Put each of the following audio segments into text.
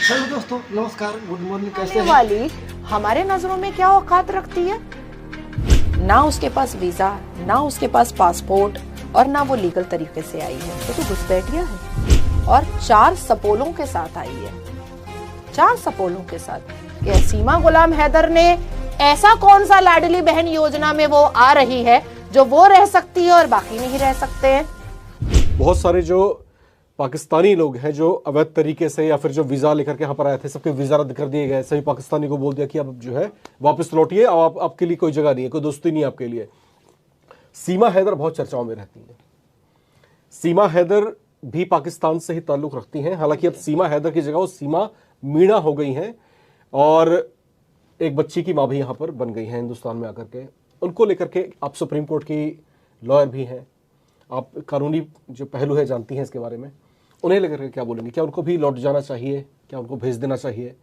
Hello दोस्तों, नमस्कार, good morning. कैसे हैं? वाली हमारे नजरों में क्या औकात रखती है? ना उसके पास वीजा, ना उसके पास पासपोर्ट और ना वो लीगल तरीके से आई है, तो घुसपैठिया है। और 4 सपोलों के साथ आई है, 4 सपोलों के साथ। कि सीमा गुलाम हैदर ने ऐसा कौन सा लाडली बहन योजना में वो आ रही है जो वो रह सकती है और बाकी नहीं रह सकते हैं। बहुत सारे जो पाकिस्तानी लोग हैं जो अवैध तरीके से या फिर जो वीजा लेकर के यहाँ पर आए थे, सबके वीजा रद्द कर दिए गए। सभी पाकिस्तानी को बोल दिया कि अब जो है वापस लौटिए, अब आपके लिए कोई जगह नहीं है, कोई दोस्ती नहीं है आपके लिए। सीमा हैदर बहुत चर्चाओं में रहती हैं। सीमा हैदर भी पाकिस्तान से ही ताल्लुक रखती हैं। हालांकि अब सीमा हैदर की जगह वो सीमा मीणा हो गई हैं और एक बच्ची की माँ भी यहाँ पर बन गई हैं हिंदुस्तान में आकर के। उनको लेकर के आप सुप्रीम कोर्ट की लॉयर भी हैं, आप कानूनी जो पहलू है जानती हैं इसके बारे में। उन्हें लेकर के क्या बोलेंगे? क्या उनको भी लौट जाना चाहिए? क्या उनको भेज देना चाहिए?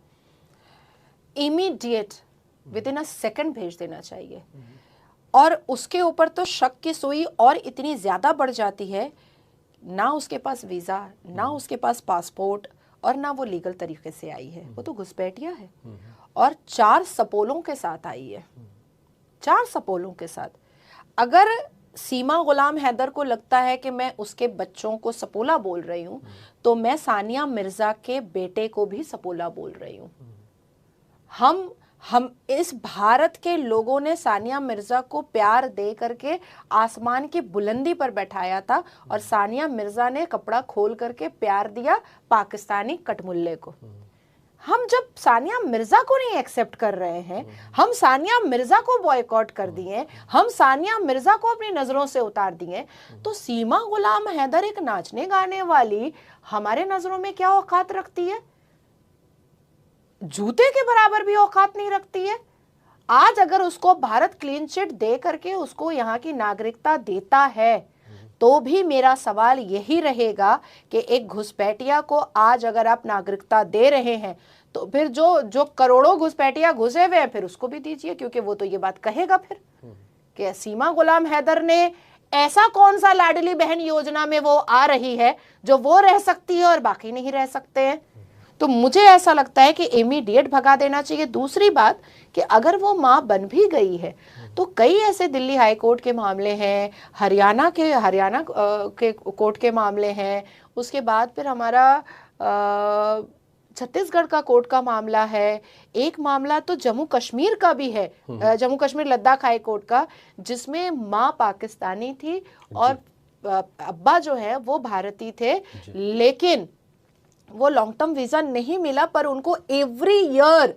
Immediate with in a second भेज देना चाहिए। और उसके ऊपर तो शक की सुई और इतनी ज्यादा बढ़ जाती है, ना उसके पास वीजा, ना उसके पास पासपोर्ट और ना वो लीगल तरीके से आई है, वो तो घुसपैठिया है। और 4 सपोलों के साथ आई है, 4 सपोलों के साथ। अगर सीमा गुलाम हैदर को लगता है कि मैं उसके बच्चों को सपोला बोल रही हूं, तो मैं सानिया मिर्जा के बेटे को भी सपोला बोल रही हूं। हम इस भारत के लोगों ने सानिया मिर्जा को प्यार दे करके आसमान की बुलंदी पर बैठाया था और सानिया मिर्जा ने कपड़ा खोल करके प्यार दिया पाकिस्तानी कटमुल्ले को। हम जब सानिया मिर्जा को नहीं एक्सेप्ट कर रहे हैं, हम सानिया मिर्जा को बॉयकॉट कर दिए, हम सानिया मिर्जा को अपनी नजरों से उतार दिए, तो सीमा गुलाम हैदर एक नाचने गाने वाली हमारे नजरों में क्या औकात रखती है? जूते के बराबर भी औकात नहीं रखती है। आज अगर उसको भारत क्लीन चिट दे करके उसको यहाँ की नागरिकता देता है, तो भी मेरा सवाल यही रहेगा कि एक घुसपैठिया को आज अगर आप नागरिकता दे रहे हैं, तो फिर जो करोड़ों घुसपैठिया घुसे हुए हैं, फिर उसको भी दीजिए, क्योंकि वो तो ये बात कहेगा फिर कि सीमा गुलाम हैदर ने ऐसा कौन सा लाडली बहन योजना में वो आ रही है जो वो रह सकती है और बाकी नहीं रह सकते हैं। तो मुझे ऐसा लगता है कि इमीडिएट भगा देना चाहिए। दूसरी बात कि अगर वो माँ बन भी गई है, तो कई ऐसे दिल्ली हाई कोर्ट के मामले हैं, हरियाणा के कोर्ट के मामले हैं, उसके बाद फिर हमारा छत्तीसगढ़ का कोर्ट का मामला है, एक मामला तो जम्मू कश्मीर का भी है, जम्मू कश्मीर लद्दाख हाई कोर्ट का, जिसमें माँ पाकिस्तानी थी और अब्बा जो है वो भारतीय थे, लेकिन वो लॉन्ग टर्म वीजा नहीं मिला, पर उनको एवरी ईयर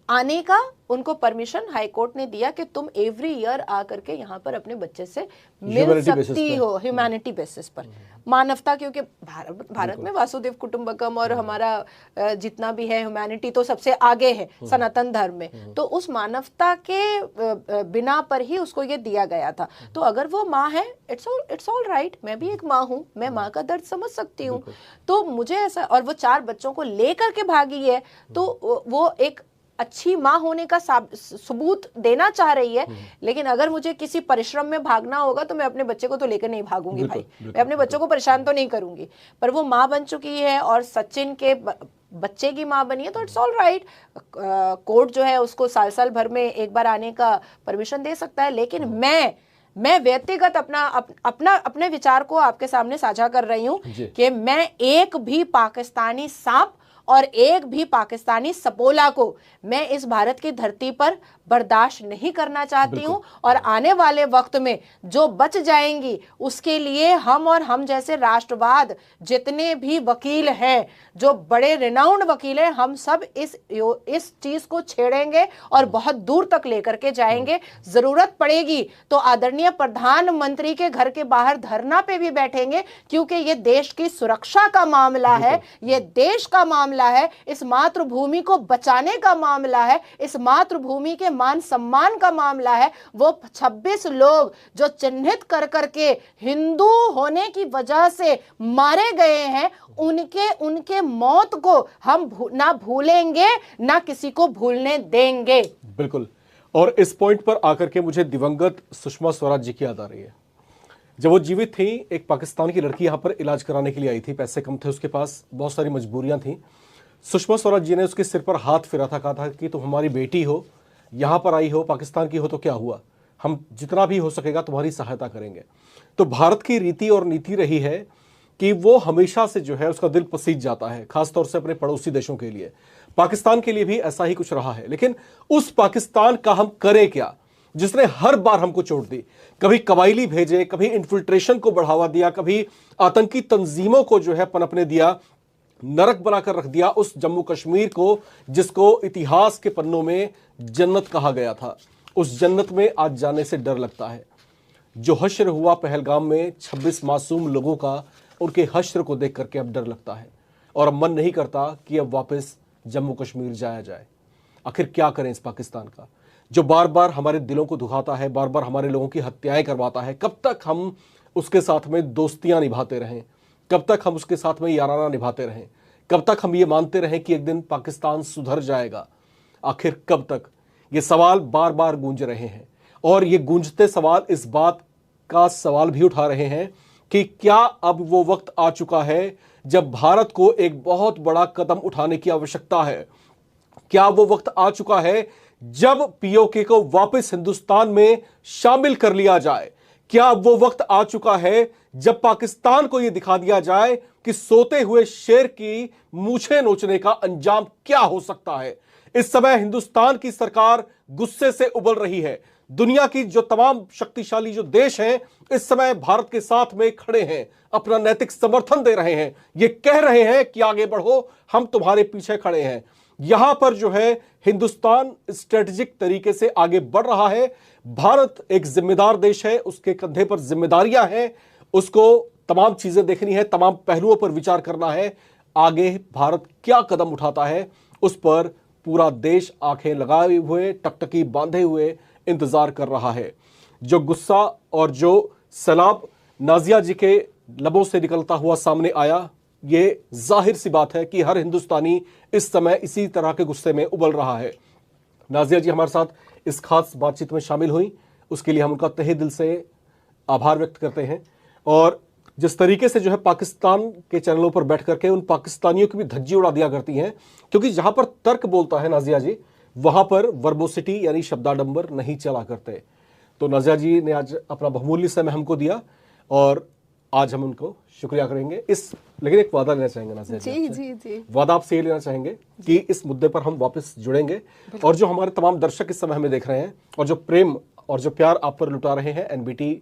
आने का उनको परमिशन हाई कोर्ट ने दिया कि तुम एवरी ईयर आ करके यहाँ पर अपने बच्चे से मिल सकती हो, ह्यूमैनिटी बेसिस पर, मानवता। क्योंकि भारत में वासुदेव कुटुंबकम और हमारा जितना भी है ह्यूमैनिटी तो सबसे आगे है सनातन धर्म में, तो उस मानवता के बिना पर ही उसको ये दिया गया था। तो अगर वो माँ है, इट्स ऑल राइट, मैं भी एक माँ हूँ, मैं माँ का दर्द समझ सकती हूँ। तो मुझे ऐसा, और वो 4 बच्चों को लेकर के भागी है, तो वो एक अच्छी माँ होने का सबूत देना चाह रही है। लेकिन अगर मुझे किसी परिश्रम में भागना होगा, तो मैं अपने बच्चे को तो लेकर नहीं भागूंगी भाई, मैं अपने बच्चों को परेशान तो नहीं करूंगी। पर वो माँ बन चुकी है और सचिन के बच्चे की माँ बनी है, तो इट्स ऑल राइट। कोर्ट जो है उसको साल भर में एक बार आने का परमिशन दे सकता है। लेकिन मैं व्यक्तिगत अपने विचार को आपके सामने साझा कर रही हूँ कि मैं एक भी पाकिस्तानी सांप और एक भी पाकिस्तानी सपोला को मैं इस भारत की धरती पर बर्दाश्त नहीं करना चाहती हूं। और आने वाले वक्त में जो बच जाएंगी उसके लिए हम जैसे राष्ट्रवाद जितने भी वकील हैं, जो बड़े रिनाउंड वकील हैं, हम सब इस चीज को छेड़ेंगे और बहुत दूर तक लेकर के जाएंगे। जरूरत पड़ेगी तो आदरणीय प्रधानमंत्री के घर के बाहर धरना पे भी बैठेंगे, क्योंकि ये देश की सुरक्षा का मामला है, ये देश का मामला है, इस मातृभूमि को बचाने का मामला है, इस मातृभूमि के मान सम्मान का मामला है। वो 26 लोग जो चिन्हित कर करके हिंदू होने की वजह से मारे गए हैं, उनके मौत को हम ना भूलेंगे, ना किसी को भूलने देंगे। बिल्कुल। और इस पॉइंट पर आकर के मुझे दिवंगत सुषमा स्वराज जी की याद आ रही है। जब वो जीवित थी, एक पाकिस्तान की लड़की यहाँ पर इलाज कराने के लिए आई थी, पैसे कम थे उसके पास, बहुत सारी मजबूरियां थी, सुषमा स्वराज जी ने उसके सिर पर हाथ फिरा था, कहा था कि तुम हमारी बेटी हो, यहां पर आई हो, पाकिस्तान की हो तो क्या हुआ, हम जितना भी हो सकेगा तुम्हारी सहायता करेंगे। तो भारत की रीति और नीति रही है कि वो हमेशा से जो है उसका दिल पसीज जाता है, खासतौर से अपने पड़ोसी देशों के लिए। पाकिस्तान के लिए भी ऐसा ही कुछ रहा है। लेकिन उस पाकिस्तान का हम करें क्या जिसने हर बार हमको चोट दी, कभी कबायली भेजे, कभी इन्फिल्ट्रेशन को बढ़ावा दिया, कभी आतंकी तंजीमों को जो है पनपने दिया, नरक बनाकर रख दिया उस जम्मू कश्मीर को जिसको इतिहास के पन्नों में जन्नत कहा गया था। उस जन्नत में आज जाने से डर लगता है। जो हश्र हुआ पहलगाम में 26 मासूम लोगों का, उनके हश्र को देख करके अब डर लगता है और अब मन नहीं करता कि अब वापस जम्मू कश्मीर जाया जाए। आखिर क्या करें इस पाकिस्तान का जो बार बार हमारे दिलों को दुखाता है, बार बार हमारे लोगों की हत्याएं करवाता है। कब तक हम उसके साथ में दोस्तियां निभाते रहें, कब तक हम उसके साथ में याराना निभाते रहें, कब तक हम ये मानते रहें कि एक दिन पाकिस्तान सुधर जाएगा। आखिर कब तक? ये सवाल बार बार गूंज रहे हैं और ये गूंजते सवाल इस बात का सवाल भी उठा रहे हैं कि क्या अब वो वक्त आ चुका है जब भारत को एक बहुत बड़ा कदम उठाने की आवश्यकता है। क्या वो वक्त आ चुका है जब पीओके को वापस हिंदुस्तान में शामिल कर लिया जाए। क्या वो वक्त आ चुका है जब पाकिस्तान को यह दिखा दिया जाए कि सोते हुए शेर की मूछें नोचने का अंजाम क्या हो सकता है। इस समय हिंदुस्तान की सरकार गुस्से से उबल रही है। दुनिया की जो तमाम शक्तिशाली जो देश हैं इस समय भारत के साथ में खड़े हैं, अपना नैतिक समर्थन दे रहे हैं, ये कह रहे हैं कि आगे बढ़ो, हम तुम्हारे पीछे खड़े हैं। यहां पर जो है हिंदुस्तान स्ट्रेटेजिक तरीके से आगे बढ़ रहा है। भारत एक जिम्मेदार देश है, उसके कंधे पर जिम्मेदारियां हैं, उसको तमाम चीजें देखनी है, तमाम पहलुओं पर विचार करना है। आगे भारत क्या कदम उठाता है उस पर पूरा देश आंखें लगाए हुए, टकटकी बांधे हुए इंतजार कर रहा है। जो गुस्सा और जो सैलाब नाजिया जी के लबों से निकलता हुआ सामने आया, ये जाहिर सी बात है कि हर हिंदुस्तानी इस समय इसी तरह के गुस्से में उबल रहा है। नाजिया जी हमारे साथ इस खास बातचीत में शामिल हुई, उसके लिए हम उनका तहे दिल से आभार व्यक्त करते हैं। और जिस तरीके से जो है पाकिस्तान के चैनलों पर बैठ करके उन पाकिस्तानियों की भी धज्जी उड़ा दिया करती हैं, क्योंकि जहां पर तर्क बोलता है नाजिया जी, वहां पर वर्बोसिटी यानी शब्दाडंबर नहीं चला करते। तो नाजिया जी ने आज अपना बहुमूल्य समय हमको दिया और आज हम उनको शुक्रिया करेंगे। लेकिन एक वादा लेना चाहेंगे नाजिया जी, जी। वादा आपसे ये लेना चाहेंगे कि इस मुद्दे पर हम वापस जुड़ेंगे और जो हमारे तमाम दर्शक इस समय हमें देख रहे हैं और जो प्रेम और जो प्यार आप पर लुटा रहे हैं एनबीटी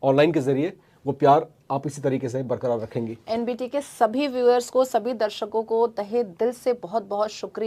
ऑनलाइन के जरिए, वो प्यार आप इसी तरीके से बरकरार रखेंगी। एनबीटी के सभी व्यूअर्स को, सभी दर्शकों को तहे दिल से बहुत बहुत शुक्रिया।